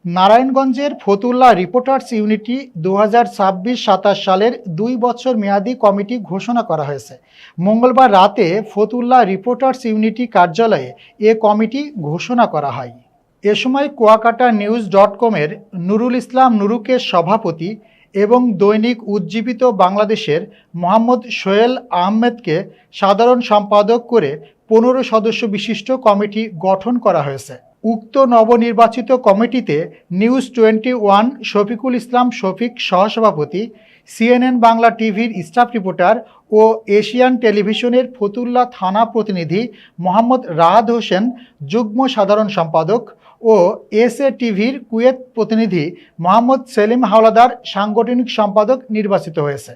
নারায়ণগঞ্জের Fatullah reporters unity 2026-27 সালের 2 বছর মেয়াদী কমিটি ঘোষণা করা হয়েছে। মঙ্গলবার রাতে ফতুল্লা রিপোর্টার্স ইউনিটি কার্যালয়ে এ কমিটি ঘোষণা করা হয়। এ সময় কুয়াকাটা নিউজ.কমের নুরুল ইসলাম নুরুকে সভাপতি এবং দৈনিক উজ্জীবিত বাংলাদেশের মোহাম্মদ সোহেল আহমেদকে সাধারণ সম্পাদক করে 15 সদস্য বিশিষ্ট কমিটি গঠন করা হয়েছে। উক্ত নবনির্বাচিত কমিটিতে নিউজ 21 শফিকুল ইসলাম শফিক সহসভাপতি, CNN বাংলা টিভির স্টাফ রিপোর্টার ও এশিয়ান টেলিভিশনের ফতুল্লা থানা প্রতিনিধি মোহাম্মদ রাহাত হোসেন যুগ্ম সাধারণ সম্পাদক ও SA টিভির কুয়েত প্রতিনিধি মোহাম্মদ সেলিম হাওলাদার সাংগঠনিক সম্পাদক নির্বাচিত হয়েছে।